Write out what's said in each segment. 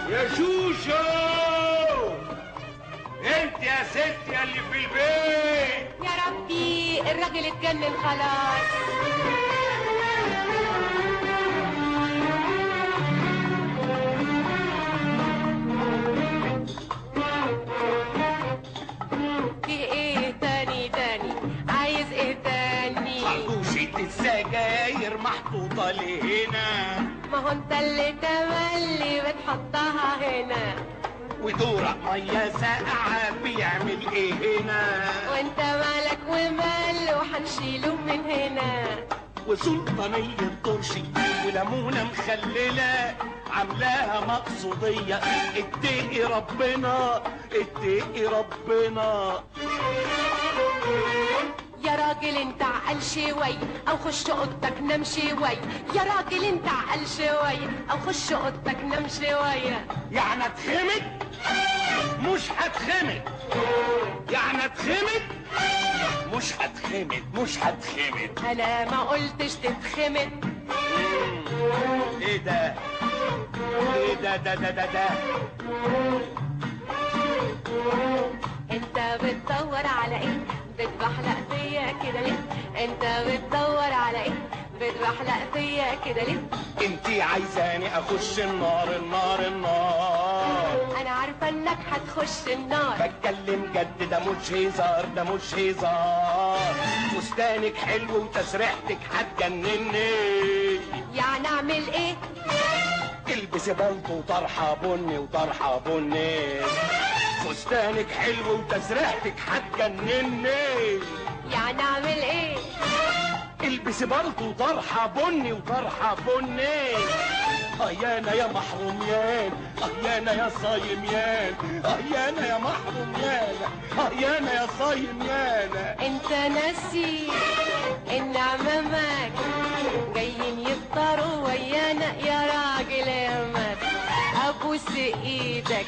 يا شوشو، انت يا ستي اللي في البيت. يا ربي الراجل اتجنن خلاص. في ايه تاني عايز ايه تاني؟ خرطوشة السجاير محطوطة لهنا، ما هو انت اللي تملي بتحطها هنا، ودورق مية ساقعة بيعمل ايه هنا؟ وانت مالك ومال وحنشيله من هنا، وسلطانية طرشي وليمونة مخللة عاملاها مقصودية. اتقي ربنا اتقي ربنا. يا راجل انت عقل شوي او خش اوضتك نام شوي. يا راجل انت عقل شوي او خش اوضتك نام شوية. يعني اتخمد؟ مش هتخمد. يعني اتخمد؟ مش هتخمد. انا ما قلتش تتخمد. ايه ده؟ ايه ده؟ انت بتدور على ايه؟ بتبحلق فيا كده ليه؟ انت بتدور على ايه؟ بتبحلق فيا كده ليه؟ انتي عايزاني اخش النار. انا عارفه انك هتخش النار. بتكلم جد، ده مش هزار. فستانك حلو وتسريحتك هتجنني. يعني اعمل ايه؟ البسي بلطو وطرحه بني. فستانك حلو وتسريحتك هتجنني. يعني اعمل ايه؟ البسي بلطو وطرحه بني. اهيانا يا محروميان، اهيانا يا صايميان، اهيانا يا محروميان، اهيانا يا صايميان. انت ناسي ان عمامك جايين يفطروا ويانا يا راجل يا مات. ابوس ايدك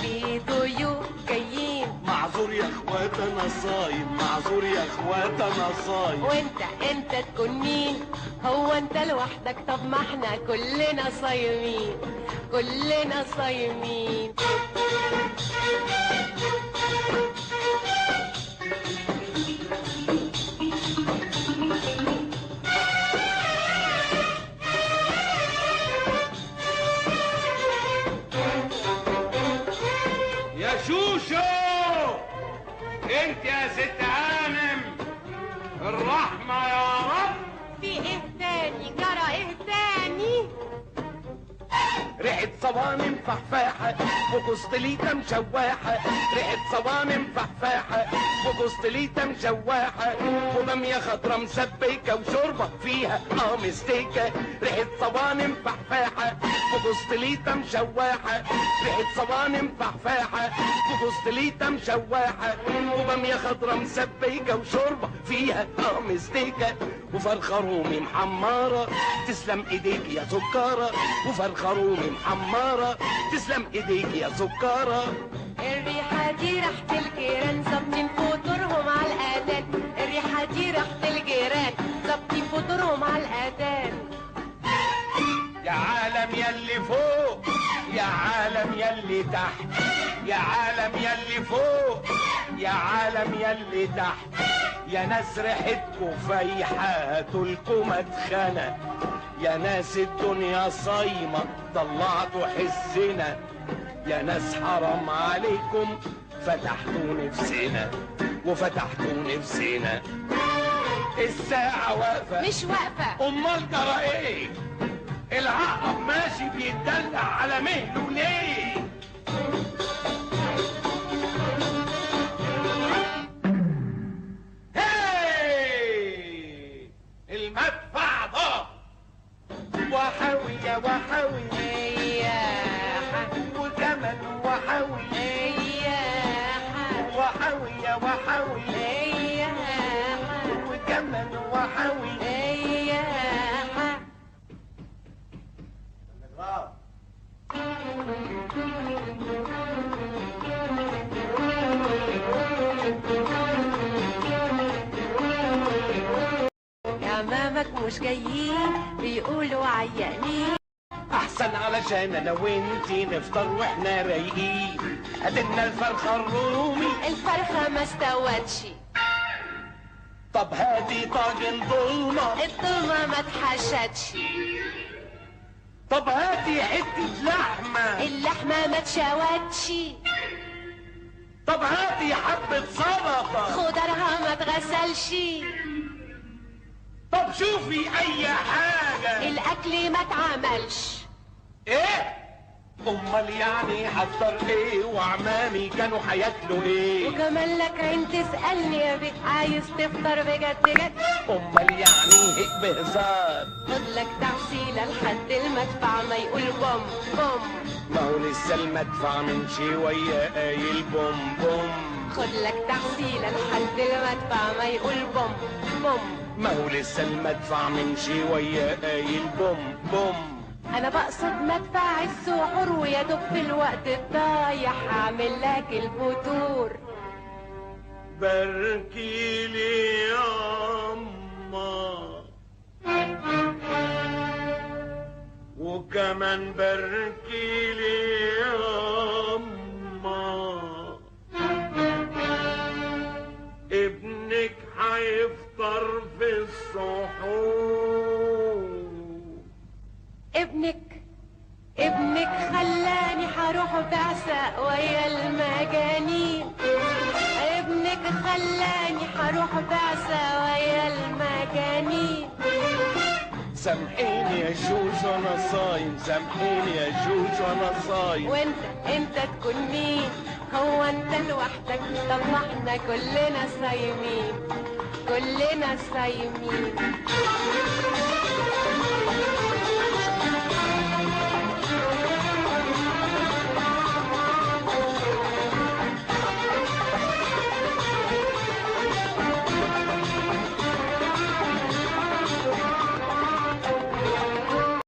في ضيوف جايين. معذور يا اخوات انا صايم، معذور يا اخوات انا صايم. وانت تكون مين؟ هو انت لوحدك؟ طب ما احنا كلنا صايمين، كلنا صايمين. يا شوشو، انت يا ست هانم، الرحمة يا رب. في ايه تاني؟ جرى ايه تاني؟ ريحة صوانم فحفاحة وكستليتة مشواحة. ريحة صوانم فحفاحة وكستليتة مشواحة، وبامية خضرا مسبكة وشوربة فيها مستيكة. ريحة صوانم فحفاحة وكستليتة مشواحة. ريحة صوانم فحفاحة وكستليتة مشواحة، وبامية خضرا مسبكة وشوربة فيها مستيكة. وفرخة رومي محمرة تسلم ايديك يا سكارة. وفرخة رومي محمرة تسلم ايديك يا سكارة. الريحة دي ريحة الجيران ظابطين فطورهم على الأذان. الريحة دي ريحة الجيران ظابطين فطورهم على الأذان. يا عالم يلي فوق، يا عالم يلي تحت، يا عالم يلي فوق، يا عالم يلي تحت. يا ناس ريحتكوا فايحة تلكوا مدخنة. يا ناس الدنيا صايمة طلعتوا حسنا. يا ناس حرام عليكم فتحتوا نفسنا وفتحتوا نفسنا. الساعة واقفة مش واقفة. امال جرى ايه؟ العقرب ماشي بيتدلع على مهله ليه؟ هاي المدفع ضرب. وحاوي يا وحاوي وجمل وحاوي وحاوي يا وحاوي وجمل وحاوي. يا مامك مش جايين بيقولوا عيانين. احسن احسن علشان انا وانتي نفطر واحنا رايقين. هاتلنا الفرخة الرومي. الفرخة ما استوتش. طب هاتي طاجن ضلمة. الضلمة ما اتحشتش. طب هاتي حتة لحمة. اللحمة ما اتشوتش. طب هاتي حبة سلطة. خضرها ما اتغسلش. طب شوفي اي حاجة. الاكل ما اتعملش. ايه؟ امال يعني حضر ايه وعمامي كانوا هياكلوا ايه؟ وكمان لك عين تسألني يا بيه عايز تفطر بجد جد؟ امال يعني هيك بهزار. خد لك تعسيلة لحد المدفع ما يقول بوم بوم. ما هو لسه المدفع من شوية قايل بوم بوم. خد لك تعسيلة لحد المدفع ما يقول بوم بوم. ما هو لسه المدفع من شوية قايل بوم بوم. انا بقصد مدفع السحور ويا دوب في الوقت الضايع هعمل لك الفطور. باركي لي يا أما وكمان باركي لي يا أما ابنك هيفطر في السحور. ابنك خلاني هروح بعثة ويا المجانين. ابنك خلاني هروح بعثة ويا المجانين. سامحيني يا شوش وانا صايم. سامحيني يا شوش وانا صايم. وانت تكون مين؟ هو انت لوحدك؟ طب ما احنا كلنا صايمين. كلنا صايمين.